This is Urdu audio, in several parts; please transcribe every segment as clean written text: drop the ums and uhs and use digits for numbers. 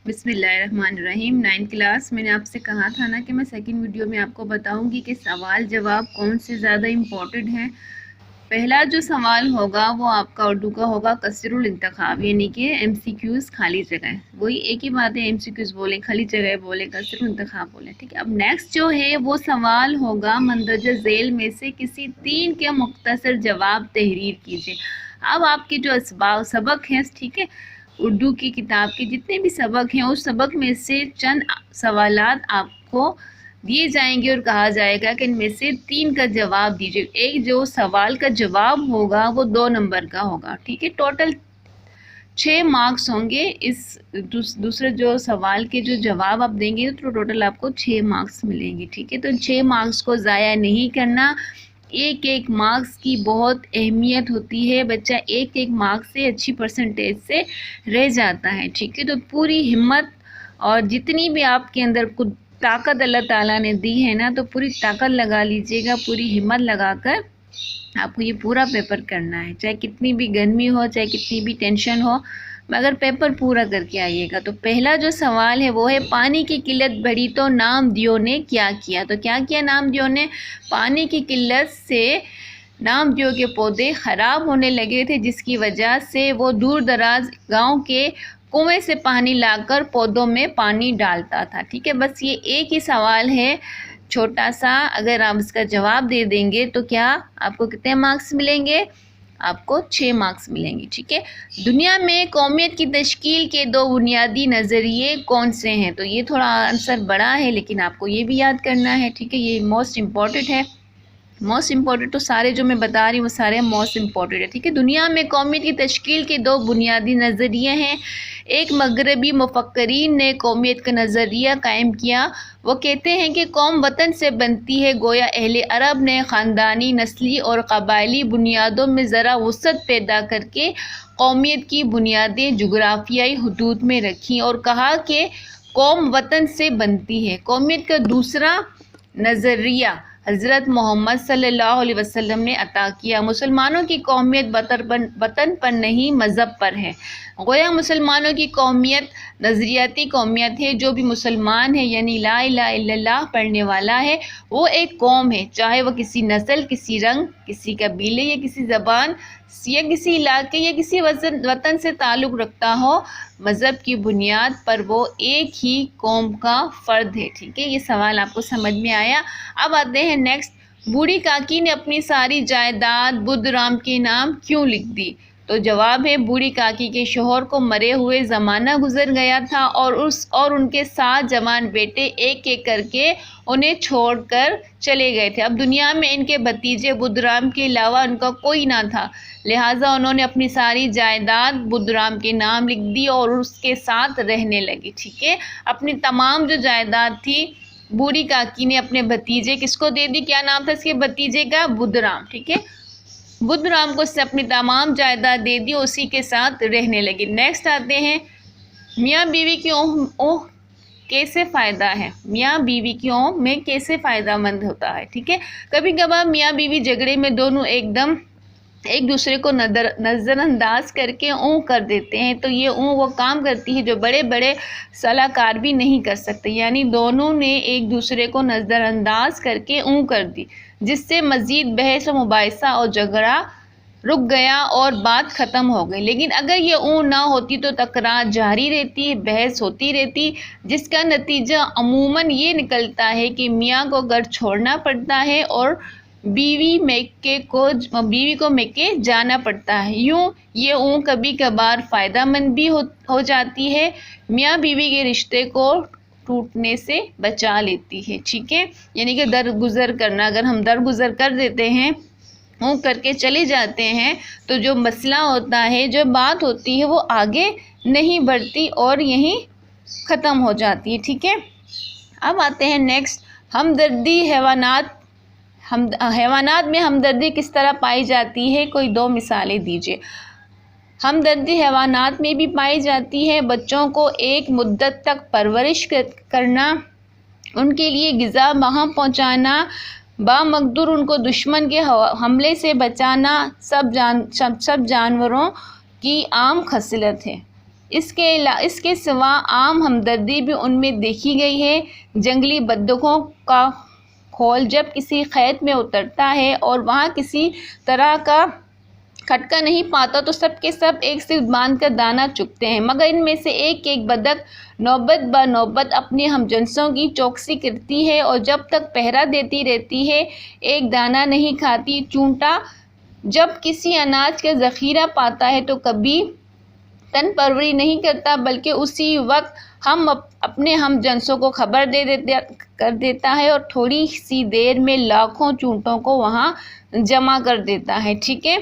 بسم اللہ الرحمن الرحیم۔ 9 کلاس میں نے آپ سے کہا تھا نا کہ میں سیکنڈ ویڈیو میں آپ کو بتاؤں گی کہ سوال جواب کون سے زیادہ امپورٹنٹ ہیں۔ پہلا جو سوال ہوگا وہ آپ کا اردو کا ہوگا کثیر الانتخاب، یعنی کہ ایم سی کیوز خالی جگہ۔ وہی ایک ہی بات ہے، ایم سی کیوز بولیں، خالی جگہ بولیں، کثیر الانتخاب بولیں، ٹھیک ہے۔ اب نیکسٹ جو ہے وہ سوال ہوگا مندرجہ ذیل میں سے کسی 3 کے مختصر جواب تحریر کیجیے۔ اب آپ کے جو سبق ہیں، ٹھیک ہے، اردو کی کتاب کے جتنے بھی سبق ہیں اس سبق میں سے چند سوالات آپ کو دیے جائیں گے اور کہا جائے گا کہ ان میں سے 3 کا جواب دیجیے۔ ایک جو سوال کا جواب ہوگا وہ 2 نمبر کا ہوگا، ٹھیک ہے۔ ٹوٹل 6 مارکس ہوں گے۔ اس دوسرے جو سوال کے جو جواب آپ دیں گے تو ٹوٹل آپ کو 6 مارکس ملیں گے، ٹھیک ہے۔ تو 6 مارکس کو ضائع نہیں کرنا۔ ایک مارکس کی بہت اہمیت ہوتی ہے، بچہ ایک مارکس سے اچھی پرسنٹیج سے رہ جاتا ہے، ٹھیک ہے۔ تو پوری ہمت اور جتنی بھی آپ کے اندر طاقت اللہ تعالیٰ نے دی ہے نا، تو پوری طاقت لگا لیجیے گا، پوری ہمت لگا کر آپ کو یہ پورا پیپر کرنا ہے، چاہے کتنی بھی گرمی ہو، چاہے کتنی بھی ٹینشن ہو، مگر پیپر پورا کر کے آئیے گا۔ تو پہلا جو سوال ہے وہ ہے پانی کی قلت بڑھی تو نامدیوں نے کیا کیا؟ تو کیا کیا نامدیوں نے؟ پانی کی قلت سے نامدیوں کے پودے خراب ہونے لگے تھے، جس کی وجہ سے وہ دور دراز گاؤں کے کنویں سے پانی لا کر پودوں میں پانی ڈالتا تھا، ٹھیک ہے۔ بس یہ ایک ہی سوال ہے چھوٹا سا، اگر آپ اس کا جواب دے دیں گے تو کیا آپ کو کتنے مارکس ملیں گے؟ آپ کو 6 مارکس ملیں گے، ٹھیک ہے۔ دنیا میں قومیت کی تشکیل کے 2 بنیادی نظریے کون سے ہیں؟ تو یہ تھوڑا آنسر بڑا ہے لیکن آپ کو یہ بھی یاد کرنا ہے، ٹھیک ہے۔ یہ موسٹ امپورٹنٹ ہے، موسٹ امپورٹنٹ تو سارے جو میں بتا رہی ہوں وہ سارے موسٹ امپورٹنٹ ہے، ٹھیک ہے۔ دنیا میں قومیت کی تشکیل کے 2 بنیادی نظریے ہیں۔ ایک مغربی مفکرین نے قومیت کا نظریہ قائم کیا، وہ کہتے ہیں کہ قوم وطن سے بنتی ہے، گویا اہل عرب نے خاندانی، نسلی اور قبائلی بنیادوں میں ذرا وسعت پیدا کر کے قومیت کی بنیادیں جغرافیائی حدود میں رکھیں اور کہا کہ قوم وطن سے بنتی ہے۔ قومیت کا دوسرا نظریہ حضرت محمد صلی اللہ علیہ وسلم نے عطا کیا، مسلمانوں کی قومیت وطن پر نہیں مذہب پر ہے۔ گویا مسلمانوں کی قومیت نظریاتی قومیت ہے، جو بھی مسلمان ہے یعنی لا الہ الا اللہ پڑھنے والا ہے وہ ایک قوم ہے، چاہے وہ کسی نسل، کسی رنگ، کسی قبیلے یا کسی زبان یا کسی علاقے یا کسی وطن سے تعلق رکھتا ہو، مذہب کی بنیاد پر وہ ایک ہی قوم کا فرد ہے، ٹھیک ہے۔ یہ سوال آپ کو سمجھ میں آیا؟ اب آتے ہیں نیکسٹ، بوڑھی کاکی نے اپنی ساری جائیداد بدھ رام کے نام کیوں لکھ دی؟ تو جواب ہے بوڑھی کاکی کے شوہر کو مرے ہوئے زمانہ گزر گیا تھا اور ان کے 7 جوان بیٹے ایک ایک کر کے انہیں چھوڑ کر چلے گئے تھے۔ اب دنیا میں ان کے بھتیجے بدھ رام کے علاوہ ان کا کوئی نہ تھا، لہٰذا انہوں نے اپنی ساری جائیداد بدھ رام کے نام لکھ دی اور اس کے ساتھ رہنے لگی، ٹھیک ہے۔ اپنی تمام جو جائیداد تھی بوڑھی کاکی نے اپنے بھتیجے کس کو دے دی؟ کیا نام تھا اس کے بھتیجے کا؟ بدھ رام، ٹھیک ہے۔ بدھ رام کو اس سے اپنی تمام جائیداد دے دی، اسی کے ساتھ رہنے لگی۔ نیکسٹ آتے ہیں، میاں بیوی کی اوہ کیسے فائدہ ہے؟ میاں بیوی کی اوہ میں کیسے فائدہ مند ہوتا ہے، ٹھیک ہے۔ کبھی کبھار میاں بیوی جھگڑے میں دونوں ایک دوسرے کو نظر انداز کر کے اوں کر دیتے ہیں، تو یہ اوں وہ کام کرتی ہے جو بڑے بڑے صلاح کار بھی نہیں کر سکتے، یعنی دونوں نے ایک دوسرے کو نظر انداز کر کے اوں کر دی، جس سے مزید بحث و مباحثہ اور جھگڑا رک گیا اور بات ختم ہو گئی۔ لیکن اگر یہ اوں نہ ہوتی تو تکرار جاری رہتی، بحث ہوتی رہتی، جس کا نتیجہ عموماً یہ نکلتا ہے کہ میاں کو گھر چھوڑنا پڑتا ہے اور بیوی کو میکے جانا پڑتا ہے۔ یوں یہ اوں کبھی کبھار فائدہ مند بھی ہو جاتی ہے، میاں بیوی کے رشتے کو ٹوٹنے سے بچا لیتی ہے، ٹھیک ہے۔ یعنی کہ درگزر کرنا، اگر ہم درگزر کر دیتے ہیں، اوں کر کے چلے جاتے ہیں، تو جو مسئلہ ہوتا ہے، جو بات ہوتی ہے وہ آگے نہیں بڑھتی اور یہیں ختم ہو جاتی ہے، ٹھیک ہے۔ اب آتے ہیں نیکسٹ، ہمدردی حیوانات میں ہمدردی کس طرح پائی جاتی ہے؟ کوئی 2 مثالیں دیجیے۔ ہمدردی حیوانات میں بھی پائی جاتی ہے، بچوں کو ایک مدت تک پرورش کرنا، ان کے لیے غذا بہم پہنچانا، بامقدور ان کو دشمن کے حملے سے بچانا سب جانوروں کی عام خصلت ہے۔ اس کے سوا عام ہمدردی بھی ان میں دیکھی گئی ہے۔ جنگلی بطخوں کا کھول جب کسی کھیت میں اترتا ہے اور وہاں کسی طرح کا کھٹکا نہیں پاتا تو سب کے سب ایک سے باندھ کر دانہ چگتے ہیں، مگر ان میں سے ایک بطخ نوبت بہ نوبت اپنے ہمجنسوں کی چوکسی کرتی ہے اور جب تک پہرا دیتی رہتی ہے ایک دانہ نہیں کھاتی۔ چونٹا جب کسی اناج کا ذخیرہ پاتا ہے تو کبھی تن پروری نہیں کرتا بلکہ اسی وقت اپنے ہم جنسوں کو خبر کر دیتا ہے اور تھوڑی سی دیر میں لاکھوں چونٹوں کو وہاں جمع کر دیتا ہے۔ ٹھیک ہے،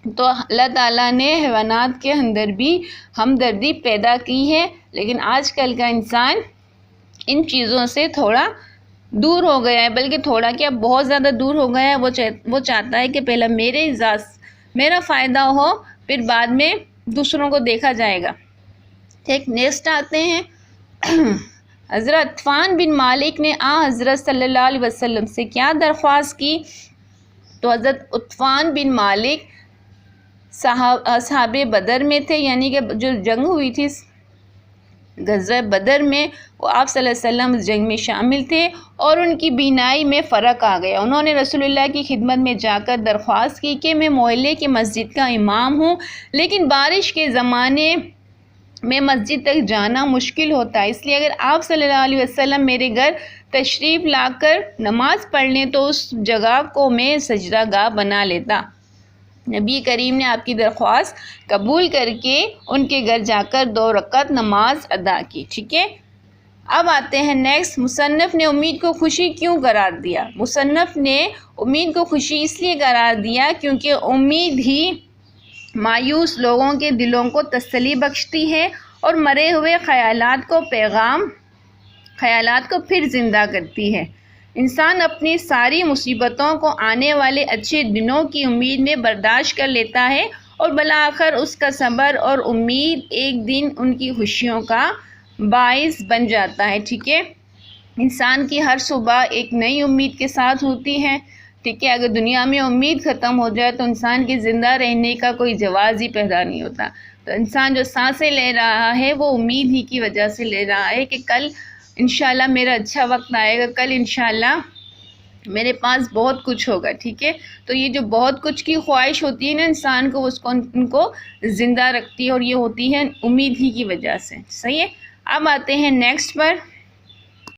تو اللہ تعالیٰ نے حیوانات کے اندر بھی ہمدردی پیدا کی ہے، لیکن آج کل کا انسان ان چیزوں سے تھوڑا دور ہو گیا ہے، بلکہ تھوڑا کیا بہت زیادہ دور ہو گیا ہے۔ وہ چاہتا ہے کہ پہلے میرا فائدہ ہو، پھر بعد میں دوسروں کو دیکھا جائے گا۔ ٹھیک، نیکسٹ آتے ہیں۔ حضرت عتبان بن مالک نے حضرت صلی اللہ علیہ وسلم سے کیا درخواست کی؟ تو حضرت عتبان بن مالک اصحاب بدر میں تھے، یعنی کہ جو جنگ ہوئی تھی غزوہ بدر میں، وہ آپ صلی اللہ علیہ وسلم اس جنگ میں شامل تھے اور ان کی بینائی میں فرق آ گیا۔ انہوں نے رسول اللہ کی خدمت میں جا کر درخواست کی کہ میں محلے کی مسجد کا امام ہوں، لیکن بارش کے زمانے میں مسجد تک جانا مشکل ہوتا ہے، اس لیے اگر آپ صلی اللہ علیہ وسلم میرے گھر تشریف لا کر نماز پڑھ لیں تو اس جگہ کو میں سجدہ گاہ بنا لیتا۔ نبی کریم نے آپ کی درخواست قبول کر کے ان کے گھر جا کر 2 رکعت نماز ادا کی۔ ٹھیک ہے، اب آتے ہیں نیکسٹ۔ مصنف نے امید کو خوشی کیوں قرار دیا؟ مصنف نے امید کو خوشی اس لیے قرار دیا کیونکہ امید ہی مایوس لوگوں کے دلوں کو تسلی بخشتی ہے اور مرے ہوئے خیالات کو پھر زندہ کرتی ہے۔ انسان اپنی ساری مصیبتوں کو آنے والے اچھے دنوں کی امید میں برداشت کر لیتا ہے اور بالآخر اس کا صبر اور امید ایک دن ان کی خوشیوں کا باعث بن جاتا ہے۔ ٹھیک ہے، انسان کی ہر صبح ایک نئی امید کے ساتھ ہوتی ہے۔ ٹھیک ہے، اگر دنیا میں امید ختم ہو جائے تو انسان کے زندہ رہنے کا کوئی جواز ہی پیدا نہیں ہوتا۔ تو انسان جو سانسیں لے رہا ہے وہ امید ہی کی وجہ سے لے رہا ہے کہ کل انشاءاللہ میرا اچھا وقت آئے گا، کل انشاءاللہ میرے پاس بہت کچھ ہوگا۔ ٹھیک ہے، تو یہ جو بہت کچھ کی خواہش ہوتی ہے نا انسان کو، ان کو زندہ رکھتی ہے اور یہ ہوتی ہے امید ہی کی وجہ سے۔ صحیح ہے، اب آتے ہیں نیکسٹ پر۔